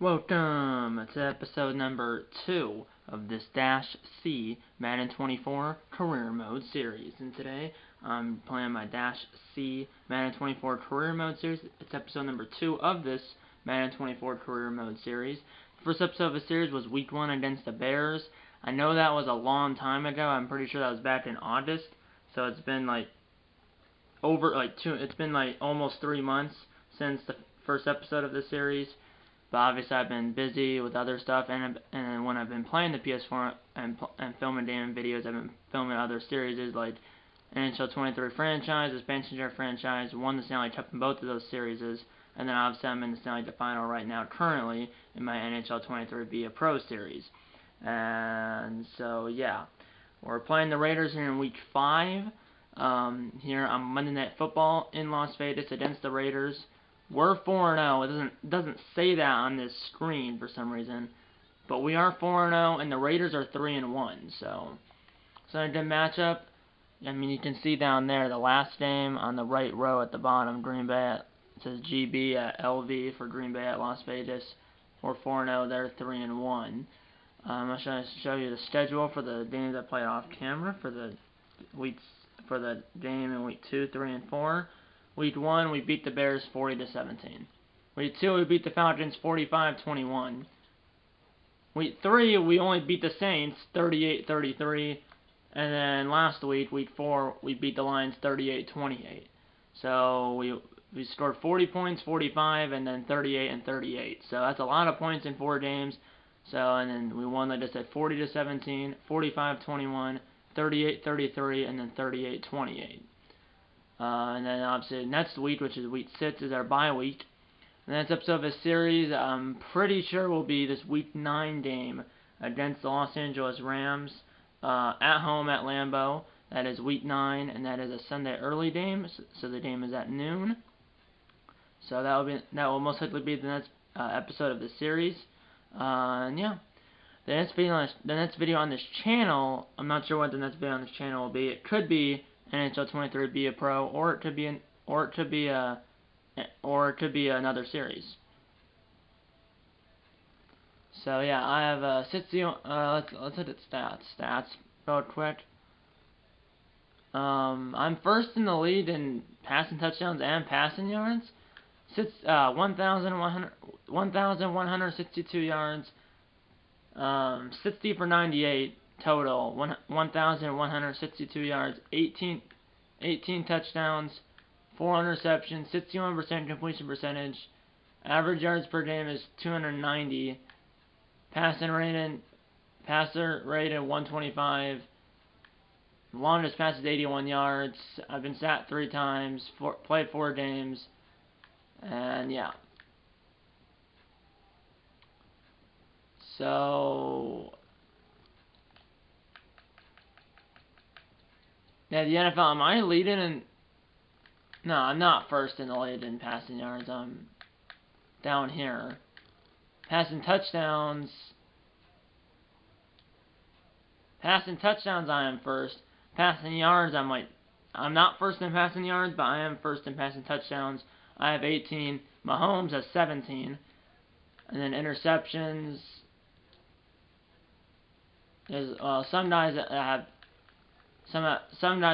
Welcome to episode number 2 of this Dash C Madden 24 Career Mode series. And today I'm playing my Dash C Madden 24 Career Mode series. It's episode number 2 of this Madden 24 Career Mode series. The first episode of the series was Week 1 against the Bears. I know that was a long time ago. I'm pretty sure that was back in August. So it's been it's been almost 3 months since the first episode of the series. But obviously I've been busy with other stuff, and when I've been playing the PS4 and filming damn videos, I've been filming other series like NHL 23 franchise, Expansion Draft franchise, won the Stanley Cup in both of those series, and then obviously I'm in the Stanley Cup final right now currently in my NHL 23 Be a Pro series. And so yeah, we're playing the Raiders here in Week 5 here on Monday Night Football in Las Vegas against the Raiders. We're 4-0. It doesn't say that on this screen for some reason, but we are 4-0, and the Raiders are 3-1. So it's a good matchup. I mean, you can see down there the last game on the right row at the bottom, Green Bay. It says GB at LV for Green Bay at Las Vegas. We're 4-0. They're 3-1. I'm going to show you the schedule for the games I played off camera for the game in week 2, 3, and 4. Week 1, we beat the Bears 40-17. Week 2, we beat the Falcons 45-21. Week 3, we only beat the Saints 38-33. And then last week, week 4, we beat the Lions 38-28. So we scored 40 points, 45, and then 38 and 38. So that's a lot of points in 4 games. So, and then we won, like I said, 40-17, 45-21, 38-33, and then 38-28. And then obviously next week, which is week 6, is our bye week. The next episode of this series, I'm pretty sure will be this week 9 game against the Los Angeles Rams at home at Lambeau. That is week 9, and that is a Sunday early game, so the game is at noon. So that will most likely be the next episode of this series. And yeah, the next video on this channel, I'm not sure what the next video on this channel will be. It could be NHL 23 Be a Pro, or it could be another series. So yeah, I have let's look at stats real quick. I'm first in the lead in passing touchdowns and passing yards. 1,162 yards. 60 for 98 total. 1,162 yards. 18 touchdowns. 4 interceptions. 61% completion percentage. Average yards per game is 290. Passer rated 125. Longest pass is 81 yards. I've been sacked 3 times. Played 4 games. And yeah. So yeah, the NFL. Am I leading in? No, I'm not first in the lead in passing yards. I'm down here. Passing touchdowns. I am first. Passing yards, I'm not first in passing yards, but I am first in passing touchdowns. I have 18. Mahomes has 17. And then interceptions. Some guys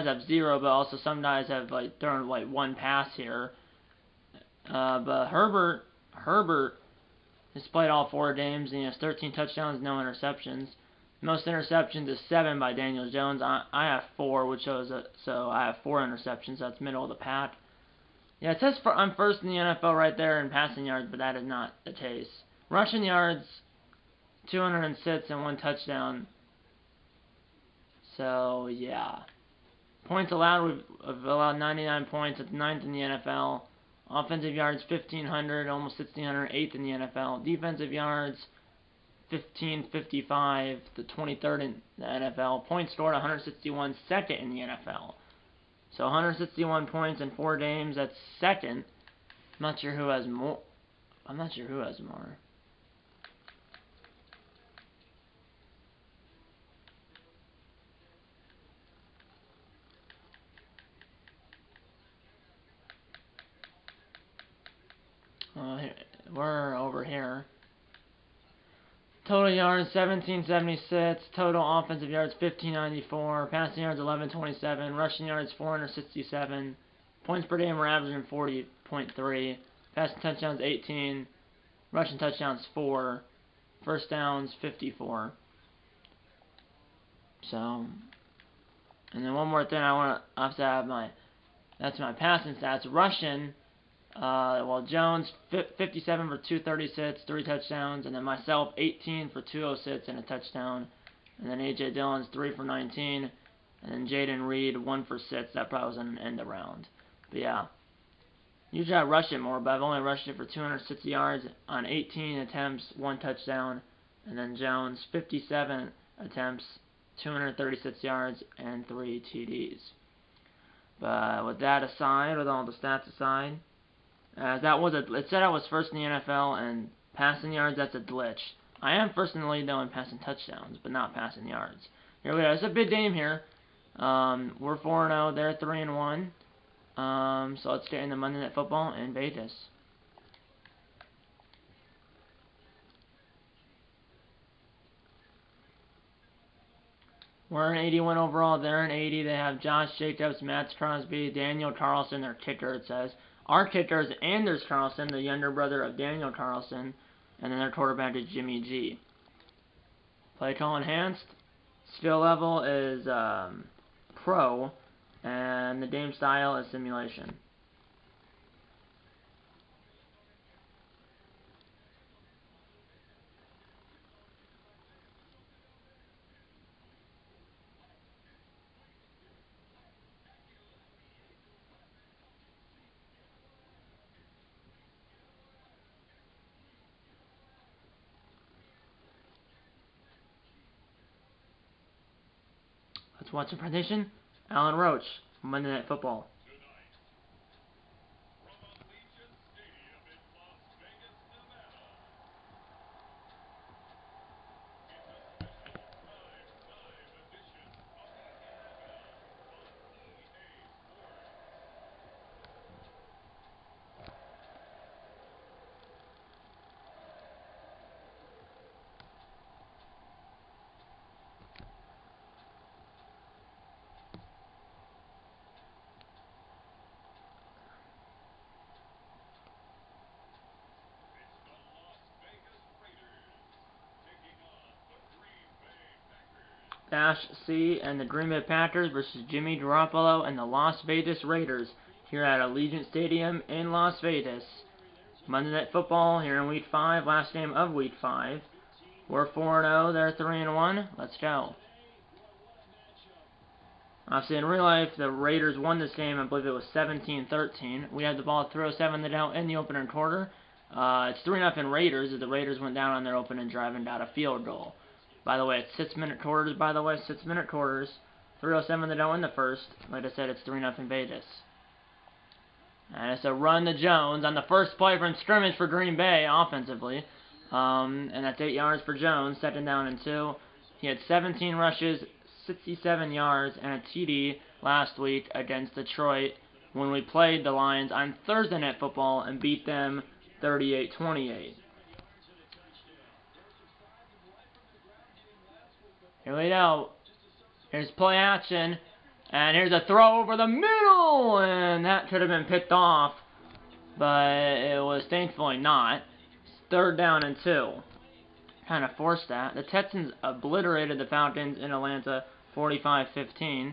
have 0, but also some guys have thrown 1 pass here. But Herbert has played all 4 games, and he has 13 touchdowns, no interceptions. Most interceptions is 7 by Daniel Jones. I have 4, which shows so I have 4 interceptions. That's middle of the pack. Yeah, it says I'm first in the NFL right there in passing yards, but that is not the case. Rushing yards, 206 and 1 touchdown. So yeah, points allowed, we've allowed 99 points. It's 9th in the NFL. Offensive yards 1,500, almost 1,600, 8th in the NFL. Defensive yards 1,555, the 23rd in the NFL. Points scored 161, 2nd in the NFL. So 161 points in 4 games. That's 2nd. I'm not sure who has more. We're over here. Total yards 1776, total offensive yards 1594, passing yards 1127, rushing yards 467, points per game we're averaging 40.3, passing touchdowns 18, rushing touchdowns 4, first downs 54. So, and then one more thing I have to have that's my passing stats. Rushing, well, Jones 57 for 236, 3 touchdowns, and then myself 18 for 206 and a touchdown, and then A.J. Dillon's 3 for 19, and then Jaden Reed 1 for 6. That probably was an end around. But yeah, usually I rush it more, but I've only rushed it for 260 yards on 18 attempts, 1 touchdown, and then Jones 57 attempts, 236 yards, and 3 TDs. But with that aside, with all the stats aside, it said I was first in the NFL, and passing yards, that's a glitch. I am first in the league, though, in passing touchdowns, but not passing yards. Here we go. It's a big game here. We're 4-0. They're 3-1. So let's get into Monday Night Football in Vegas. We're in 81 overall. They're in 80. They have Josh Jacobs, Matt Crosby, Daniel Carlson, their kicker, it says. Our kicker is Anders Carlson, the younger brother of Daniel Carlson, and then their quarterback is Jimmy G. Play call enhanced. Skill level is pro, and the game style is simulation. Let's watch the presentation. Alan Roach, Monday Night Football. Dash C and the Green Bay Packers versus Jimmy Garoppolo and the Las Vegas Raiders here at Allegiant Stadium in Las Vegas. Monday Night Football here in Week 5, last game of Week 5. We're 4-0, they're 3-1. Let's go. Obviously, in real life, the Raiders won this game. I believe it was 17-13. We had the ball at 3:07 to go in the opening quarter. It's 3-0 Raiders as the Raiders went down on their opening drive and got a field goal. By the way, it's 6-minute quarters, 6-minute quarters. 3:07 to go in the first. Like I said, it's 3-0 Vegas. And it's a run to Jones on the first play from scrimmage for Green Bay offensively. And that's 8 yards for Jones, 2nd down and 2. He had 17 rushes, 67 yards, and a TD last week against Detroit when we played the Lions on Thursday Night Football and beat them 38-28. Here we go. Here's play action. And here's a throw over the middle. And that could have been picked off. But it was thankfully not. 3rd down and 2. Kind of forced that. The Texans obliterated the Falcons in Atlanta 45-15.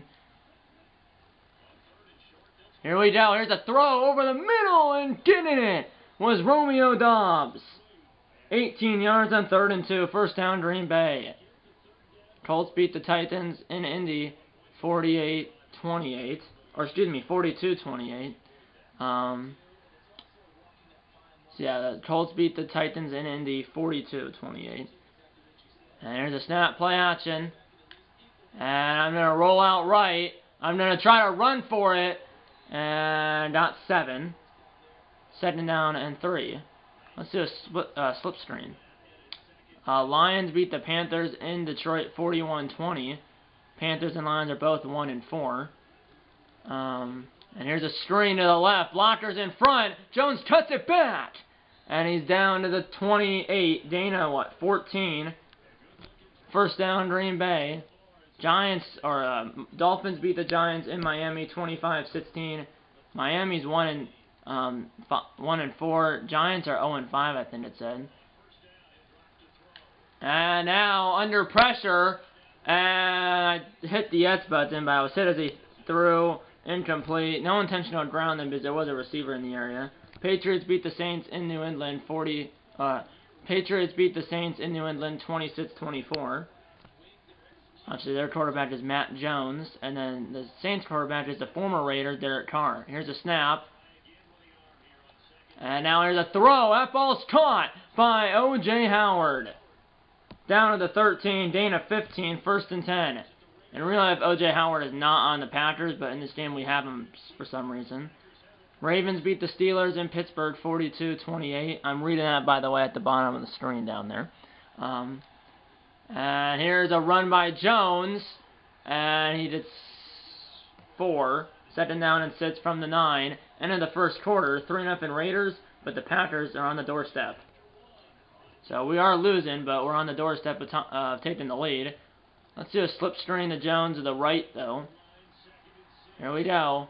Here we go. Here's a throw over the middle. And getting it was Romeo Doubs. 18 yards on 3rd and 2. First down Green Bay. Colts beat the Titans in Indy 48-28, or excuse me, 42-28. So yeah, the Colts beat the Titans in Indy 42-28. And here's a snap, play action. And I'm going to roll out right. I'm going to try to run for it. And got 7. 2nd down and 3. Let's do a slip screen. Lions beat the Panthers in Detroit 41-20. Panthers and Lions are both 1-4. And here's a screen to the left. Blockers in front. Jones cuts it back. And he's down to the 28. Dana, 14. first down, Green Bay. Dolphins beat the Giants in Miami 25-16. Miami's 1-4. Giants are 0-5, I think it said. And now under pressure, and I hit the X button, but I was hit as he threw, incomplete. No intentional grounding because there was a receiver in the area. Patriots beat the Saints in New England 26-24. Actually, their quarterback is Matt Jones, and then the Saints quarterback is the former Raider, Derek Carr. Here's a snap. And now here's a throw. That ball's caught by O.J. Howard. Down to the 13, Dana 15, 1st and 10. In real life, O.J. Howard is not on the Packers, but in this game we have him for some reason. Ravens beat the Steelers in Pittsburgh 42-28. I'm reading that, by the way, at the bottom of the screen down there. And here's a run by Jones, and he did 4. 2nd down and 6 from the 9. End of the first quarter, 3-0 Raiders, but the Packers are on the doorstep. So we are losing, but we're on the doorstep of taking the lead. Let's do a slip screen to Jones to the right, though. Here we go.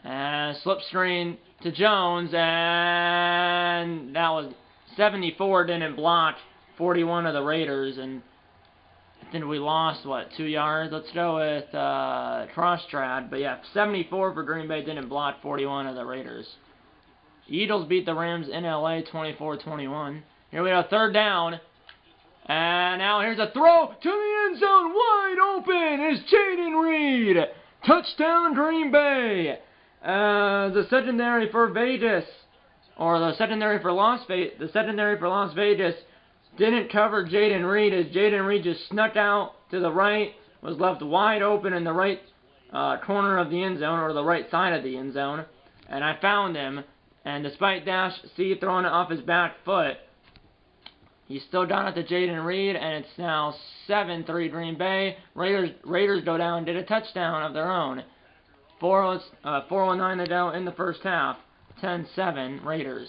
And slip screen to Jones, and that was 74 didn't block 41 of the Raiders, and I think we lost, 2 yards? Let's go with cross-trad, but yeah, 74 for Green Bay didn't block 41 of the Raiders. Eagles beat the Rams in LA 24-21. Here we go, 3rd down. And now here's a throw to the end zone. Wide open is Jaden Reed. Touchdown Green Bay. The secondary for Vegas, or the secondary for Las Vegas didn't cover Jaden Reed, as Jaden Reed just snuck out to the right, was left wide open in the right corner of the end zone, or the right side of the end zone. And I found him, and despite Dash C throwing it off his back foot, he still got it to Jaden Reed, and it's now 7-3 Green Bay. Raiders go down and did a touchdown of their own. 4:09 to go in the first half. 10-7 Raiders.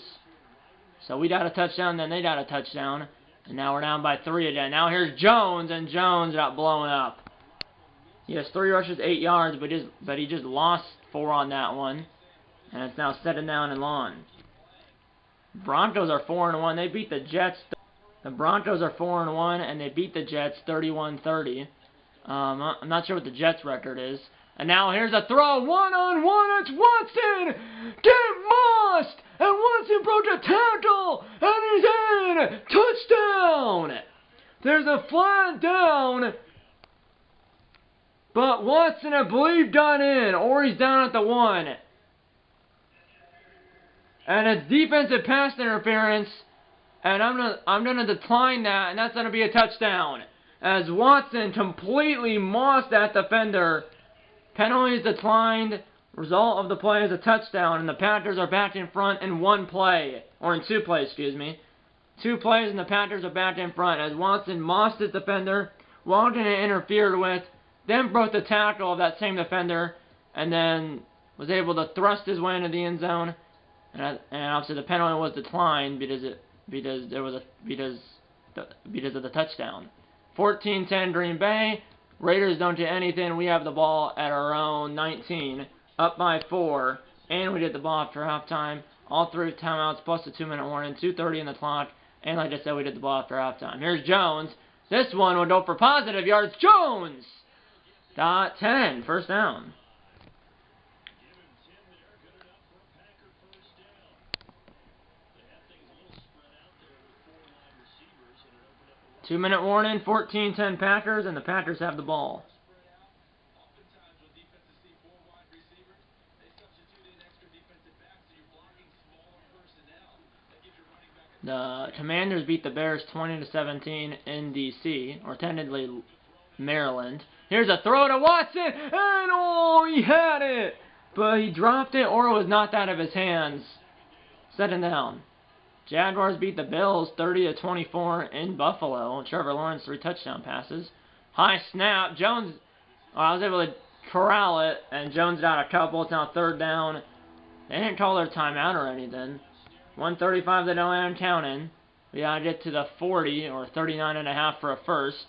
So we got a touchdown, then they got a touchdown. And now we're down by 3 again. Now here's Jones, and Jones got blown up. He has 3 rushes, 8 yards, but he just lost 4 on that one. And it's now 2nd down and long. Broncos are 4-1. They beat the Jets. The Broncos are 4-1, and they beat the Jets 31-30. I'm not sure what the Jets' record is. And now here's a throw, 1-on-1, it's Watson! Get Mossed! And Watson broke a tackle! And he's in! Touchdown! There's a flag down, but Watson, I believe, got in, or he's down at the 1. And it's defensive pass interference, and I'm gonna decline that, and that's gonna be a touchdown, as Watson completely mossed that defender. Penalties declined. Result of the play is a touchdown, and the Panthers are back in front in 1 play, or in 2 plays, excuse me. 2 plays, and the Panthers are back in front as Watson mossed his defender, walked in and interfered with, then broke the tackle of that same defender, and then was able to thrust his way into the end zone. And obviously the penalty was declined because of the touchdown. 14-10 Green Bay. Raiders don't do anything. We have the ball at our own 19, up by 4, and we get the ball after halftime. All 3 timeouts plus the 2-minute warning, 2:30 in the clock, and like I said, we did the ball after halftime. Here's Jones. This one will go for positive yards. Jones got 10, 1st down. Two-minute warning, 14-10 Packers, and the Packers have the ball. The Commanders beat the Bears 20-17 in D.C., or technically Maryland. Here's a throw to Watson, and oh, he had it! But he dropped it, or it was knocked out of his hands. 2nd down. Jaguars beat the Bills 30-24 in Buffalo. Trevor Lawrence 3 touchdown passes. High snap. Jones, I was able to corral it, and Jones got a couple. It's now 3rd down. They didn't call their timeout or anything. 1:35 to go and counting. We gotta get to the 40 or 39.5 for a first.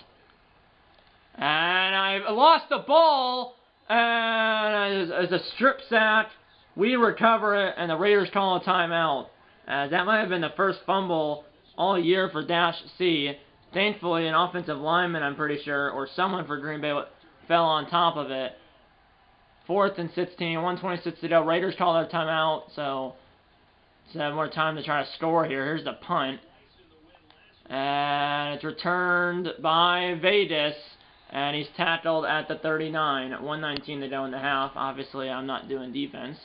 And I lost the ball. And as a strip sack, we recover it, and the Raiders call a timeout. That might have been the first fumble all year for Dash C. Thankfully, an offensive lineman, I'm pretty sure, or someone for Green Bay fell on top of it. 4th and 16, 1:26 to go. Raiders call their timeout, so let's have more time to try to score here. Here's the punt. And it's returned by Vedas, and he's tackled at the 39. 1:19 to go in the half. Obviously, I'm not doing defense.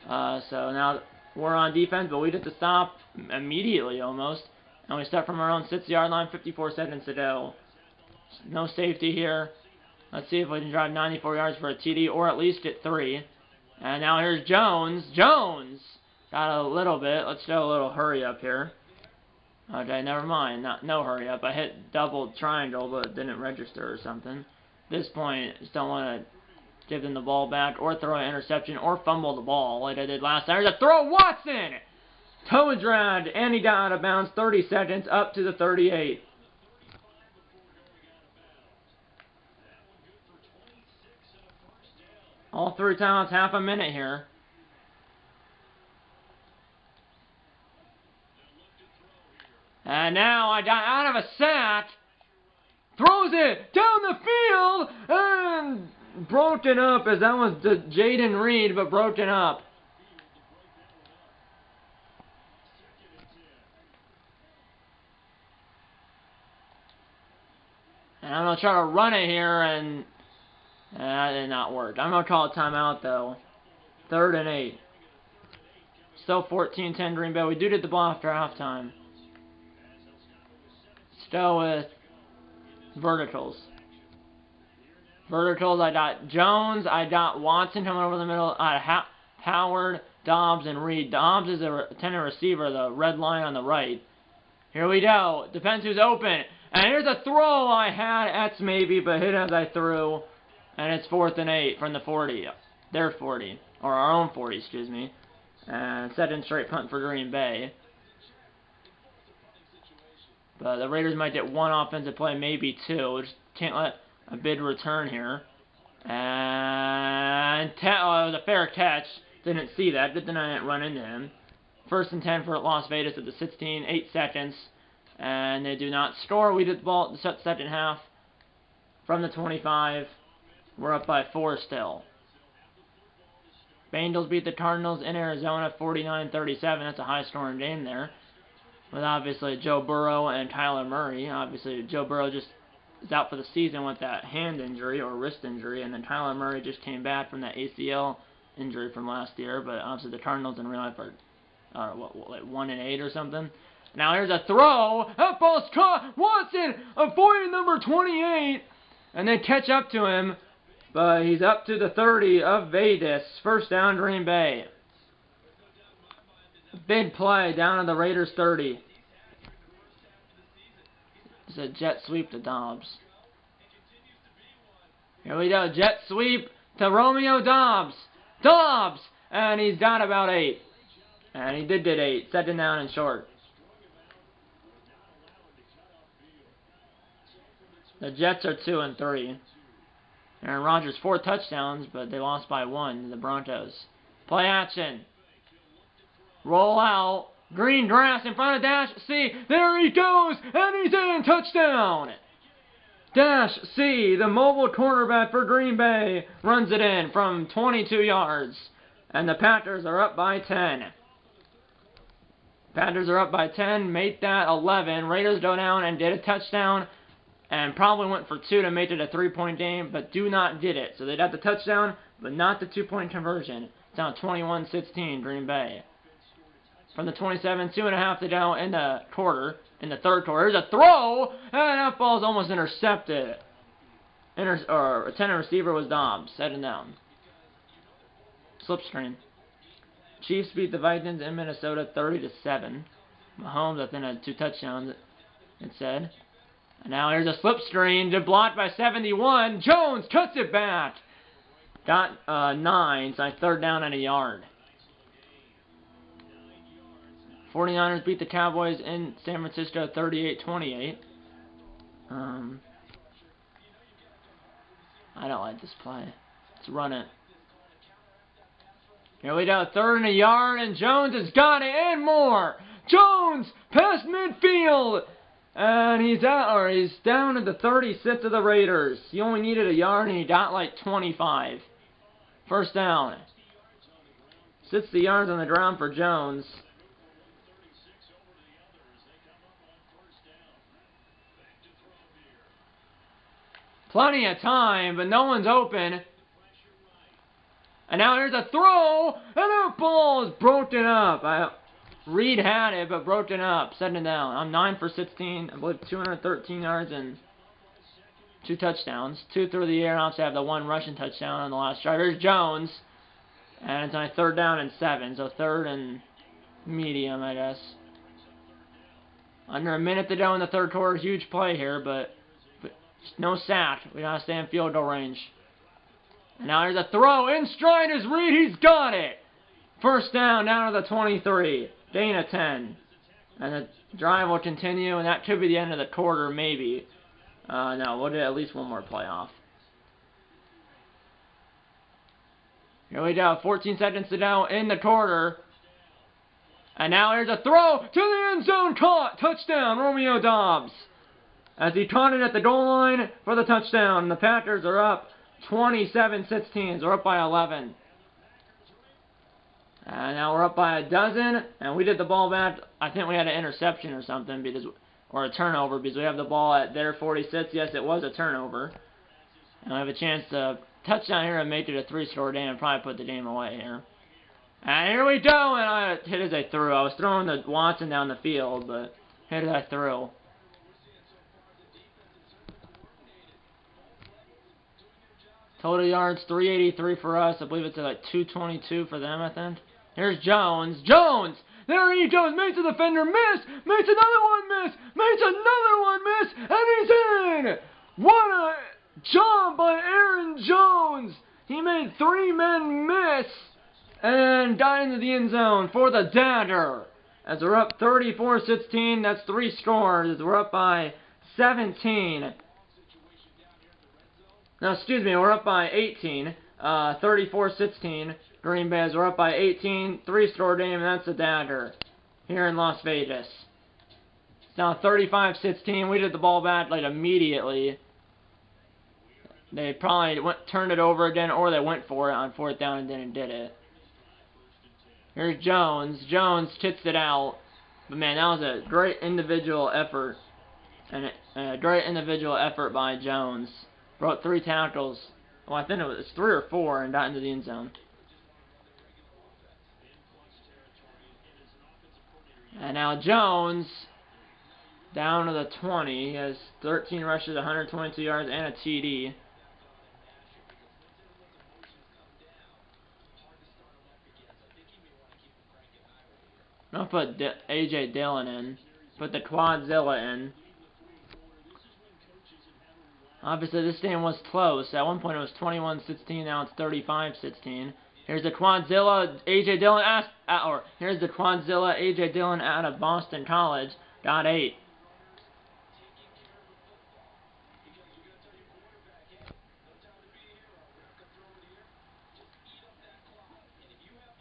So now we're on defense, but we get to stop immediately almost. And we start from our own 6-yard line, 54 seconds to go. No safety here. Let's see if we can drive 94 yards for a TD, or at least get 3. And now here's Jones. Jones! Got a little bit. Let's show a little hurry up here. Okay, never mind. No hurry up. I hit double triangle, but it didn't register or something. At this point, just don't want to give them the ball back, or throw an interception, or fumble the ball like I did last time. There's a throw, Watson! Toe dragged, and he got out of bounds. 30 seconds, up to the 38. All 3 timeouts, half a minute here. And now I got out of a sack. Throws it down the field, and broken up, as that was Jaden Reed, but broken up. And I'm going to try to run it here, and that did not work. I'm going to call a timeout, though. 3rd and 8. Still 14-10 Green Bay. We do get the ball after halftime. Still with verticals. Verticals, I got Jones, I got Watson coming over the middle, Howard, Dobbs, and Reed. Dobbs is a tender receiver, the red line on the right. Here we go. Depends who's open. And here's a throw I had X maybe, but hit as I threw. And it's 4th and 8 from the 40. Their 40. Or our own 40, excuse me. And 2nd straight punt for Green Bay. But the Raiders might get 1 offensive play, maybe 2. Just can't let a bid return here. And it was a fair catch. Didn't see that. Good thing I didn't run into him. 1st and 10 for Las Vegas at the 16. 8 seconds. And they do not score. We did the ball at the second half. From the 25. We're up by 4 still. Bengals beat the Cardinals in Arizona 49-37. That's a high-scoring game there. With obviously Joe Burrow and Kyler Murray. Obviously, Joe Burrow just is out for the season with that hand injury or wrist injury. And then Kyler Murray just came back from that ACL injury from last year. But obviously the Cardinals in real life are like 1-8 or something. Now here's a throw. That ball's caught. Watson avoiding number 28. And they catch up to him. But he's up to the 30 of Vegas. 1st down, Green Bay. Big play down to the Raiders 30. It's a jet sweep to Dobbs. Here we go. Jet sweep to Romeo Dobbs. Dobbs! And he's got about 8. And he did get 8. 2nd down and short. The Jets are 2 and 3. Aaron Rodgers 4 touchdowns, but they lost by 1 to the Broncos. Play action. Roll out. Green grass in front of Dash C. There he goes, and he's in. Touchdown. Dash C, the mobile quarterback for Green Bay, runs it in from 22 yards. And the Packers are up by 10. Packers are up by 10, make that 11. Raiders go down and get a touchdown. And probably went for 2 to make it a 3-point game, but do not get it. So they got the touchdown, but not the 2-point conversion. It's now 21-16, Green Bay. From the 27, 2.5 to go in the quarter, in the 3rd quarter. There's a throw, and that ball's almost intercepted. Attendant receiver was Dobbs, 7 down. Slip screen. Chiefs beat the Vikings in Minnesota 30-7. Mahomes, I think, had 2 touchdowns, it said. And now here's a slip screen, blocked by 71. Jones cuts it back. Got 9, so 3rd down and a yard. 49ers beat the Cowboys in San Francisco 38-28. I don't like this play. Let's run it. Here we go, 3rd and a yard, and Jones has got it, and more! Jones, past midfield! And he's down at the 36 of the Raiders. He only needed a yard, and he got like 25. First down. 60 yards on the ground for Jones. Plenty of time, but no one's open. And now here's a throw, and that ball is broken up. Reed had it, but broken up. Setting it down. I'm 9 for 16. I believe 213 yards and 2 touchdowns. 2 through the air. I also have the 1 rushing touchdown on the last drive. Here's Jones. And it's on 3rd down and 7. So 3rd and medium, I guess. Under a minute to go in the 3rd quarter. Huge play here, but no sack. We gotta stay in field goal range. And now here's a throw. In stride is Reed. He's got it. First down to the 23. Gain of 10. And the drive will continue, and that could be the end of the quarter, maybe. No, we'll get at least one more play off. Here we go. 14 seconds to go in the quarter. And now here's a throw to the end zone. Caught. Touchdown, Romeo Doubs. As he caught it at the goal line for the touchdown. The Packers are up 27-16. They're up by 11. And now we're up by a dozen. And we did the ball back. I think we had an interception or something, or a turnover, because we have the ball at their 46. Yes, it was a turnover. And we have a chance to touchdown here and make it a 3-score game and probably put the game away here. And here we go. And I hit as I threw. I was throwing the Watson down the field, but hit as I threw. Total yards, 383 for us. I believe it's like 222 for them, I think. Here's Jones. Jones! There he goes. Makes a defender miss. Makes another one miss. Makes another one miss. And he's in! What a job by Aaron Jones. He made 3 men miss and got into the end zone for the dagger. As we're up 34-16, that's 3 scores. As we're up by 17. No, excuse me, we're up by 18. 34-16. Green Bay, we're up by 18. 3-score game, and that's the dagger here in Las Vegas. It's now 35-16. We did the ball back like immediately. They probably turned it over again, or they went for it on 4th down and then did it. Here's Jones. Jones kicks it out. But man, that was a great individual effort. And a great individual effort by Jones. Broke 3 tackles. Well, I think it was 3 or 4 and got into the end zone. And now Jones, down to the 20. He has 13 rushes, 122 yards, and a TD. I'll put A.J. Dillon in. Put the Quadzilla in. Obviously, this game was close. At one point, it was 21-16. Now it's 35-16. Here's the Quadzilla, A.J. Dillon. Here's the Quadzilla, A.J. Dillon out of Boston College. Got 8.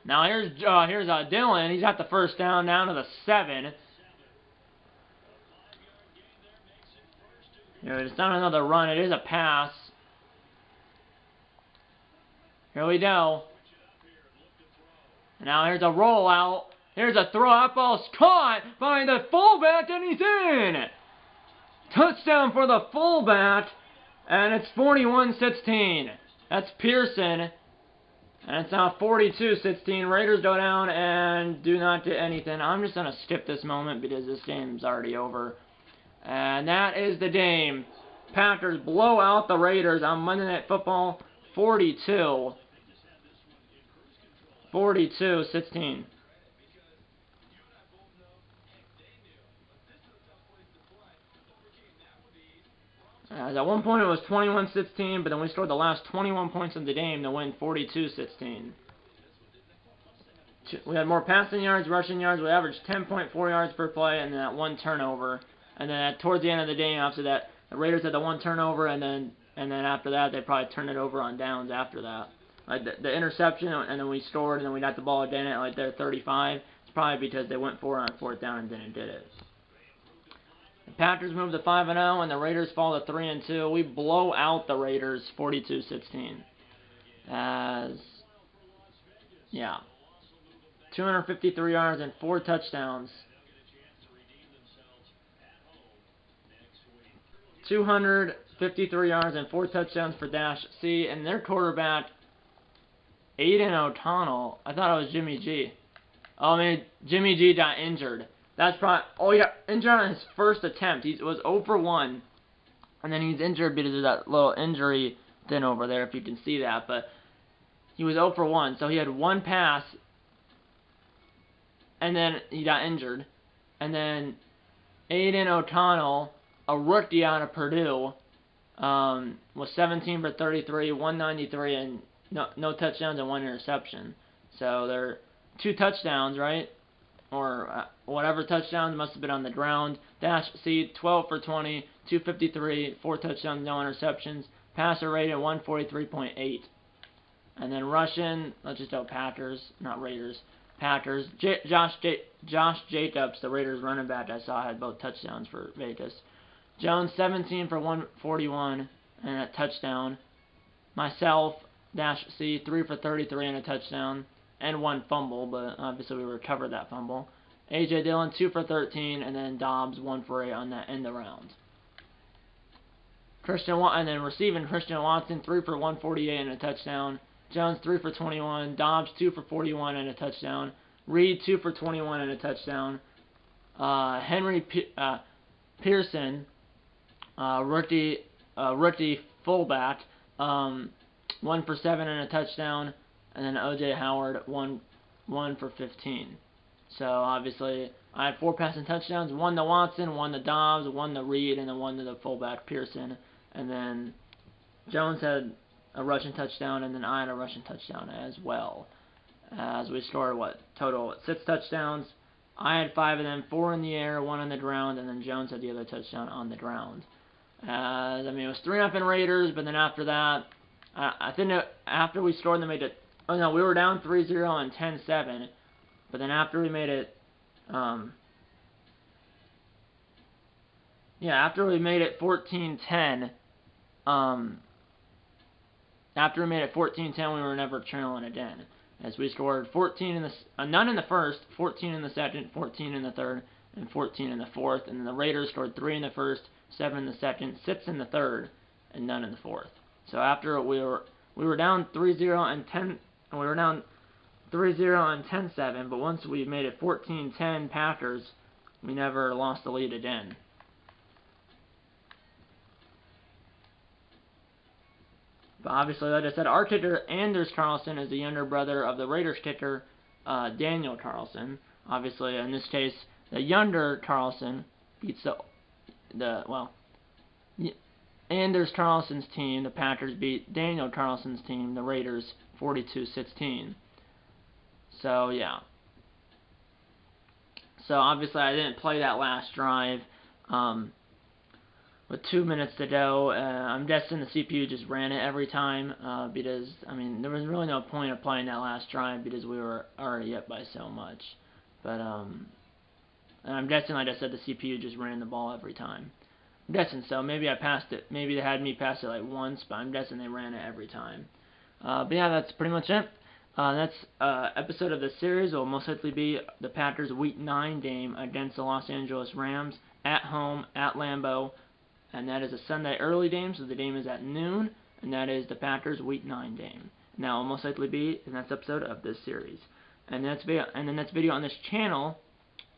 Now here's Dillon. He's got the first down to the 7. It's not another run. It is a pass. Here we go. Now here's a rollout. Here's a throw. That ball's caught by the fullback, and he's in. Touchdown for the fullback, and it's 41-16. That's Pearson. And it's now 42-16. Raiders go down and do not get anything. I'm just going to skip this moment because this game's already over. And that is the game. Packers blow out the Raiders on Monday Night Football, 42-16. At one point it was 21-16, but then we scored the last 21 points of the game to win 42-16. We had more passing yards, rushing yards. We averaged 10.4 yards per play, and then that 1 turnover. And then towards the end of the game, after that, the Raiders had the 1 turnover, and then after that, they probably turned it over on downs after that. Like the interception, and then we scored, and then we got the ball again at like their 35. It's probably because they went for it on 4th down and didn't did it. The Packers moved to 5-0, and the Raiders fall to 3-2. We blow out the Raiders 42-16. Yeah, 253 yards and 4 touchdowns. 253 yards and 4 touchdowns for Dash C, and their quarterback, Aiden O'Connell. I thought it was Jimmy G. Oh, man, Jimmy G got injured. That's probably... Oh, he got injured on his first attempt. He was 0 for 1, and then he's injured because of that little injury thing over there, if you can see that. But he was 0 for 1, so he had 1 pass, and then he got injured. And then Aiden O'Connell, a rookie out of Purdue, was 17 for 33, 193, and no touchdowns and 1 interception. So they're 2 touchdowns, right? Or whatever touchdowns must have been on the ground. Dash C, 12 for 20, 253, 4 touchdowns, no interceptions. Passer rated 143.8. And then rushing, let's just go Packers, not Raiders. Packers. Josh Jacobs, the Raiders running back I saw, had both touchdowns for Vegas. Jones, 17 for 141 and a touchdown. Myself, Dash C, 3 for 33 and a touchdown. And 1 fumble, but obviously we recovered that fumble. A.J. Dillon, 2 for 13, and then Dobbs, 1 for 8 on that end around. And then receiving Christian Watson, 3 for 148 and a touchdown. Jones, 3 for 21. Dobbs, 2 for 41 and a touchdown. Reed, 2 for 21 and a touchdown. Henry Pearson, rookie fullback, 1 for 7 and a touchdown. And then O.J. Howard, 1 for 15. So, obviously, I had 4 passing touchdowns. 1 to Watson, 1 to Dobbs, 1 to Reed, and then 1 to the fullback, Pearson. And then Jones had a rushing touchdown, and then I had a rushing touchdown as well. As we scored, total 6 touchdowns. I had 5 of them, 4 in the air, 1 on the ground, and then Jones had the other touchdown on the ground. It was 3-0 Raiders, but then after that, I think after we scored, they made it. Oh no, we were down 3-0 and 10-7, but then after we made it, after we made it 14-10, after we made it 14-10, we were never trailing again, as we scored 14 in the none in the first, 14 in the second, 14 in the third, and 14 in the fourth, and then the Raiders scored 3 in the first, 7 in the second, 6 in the third, and none in the fourth. So after we were down 3-0 and 10. And we were down 3-0 and 10-7, but once we made it 14-10 Packers, we never lost the lead again. But obviously, like I said, our kicker, Anders Carlson, is the younger brother of the Raiders kicker, Daniel Carlson. Obviously, in this case, the younger Carlson beats Anders Carlson's team, the Packers, beat Daniel Carlson's team, the Raiders, 42-16. So, yeah. So, obviously, I didn't play that last drive with 2 minutes to go. I'm guessing the CPU just ran it every time because, there was really no point of playing that last drive because we were already up by so much. But, and I'm guessing, like I said, the CPU just ran the ball every time. I'm guessing so. Maybe I passed it. Maybe they had me pass it like once, but I'm guessing they ran it every time. But yeah, that's pretty much it. Next episode of the series will most likely be the Packers Week 9 game against the Los Angeles Rams at home at Lambeau, and that is a Sunday early game, so the game is at noon, and that is the Packers Week 9 game. And that will most likely be the next episode of this series. And the next video on this channel,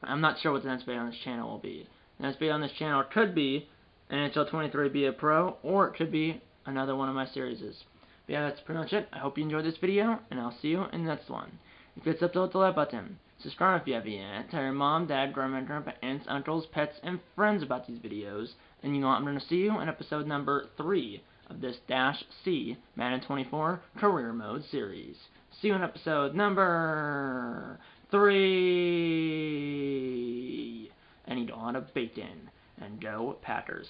I'm not sure what the next video on this channel will be. The next video on this channel could be NHL 23 Be a Pro, or it could be another one of my series. But yeah, that's pretty much it. I hope you enjoyed this video, and I'll see you in the next one. If it's up to hit the like button. Subscribe if you have yet. Tell your mom, dad, grandma, grandpa, aunts, uncles, pets, and friends about these videos. And you know what? I'm going to see you in episode number 3 of this Dash C Madden 24 Career Mode series. See you in episode number 3. And you don't want to bait in. And go Packers.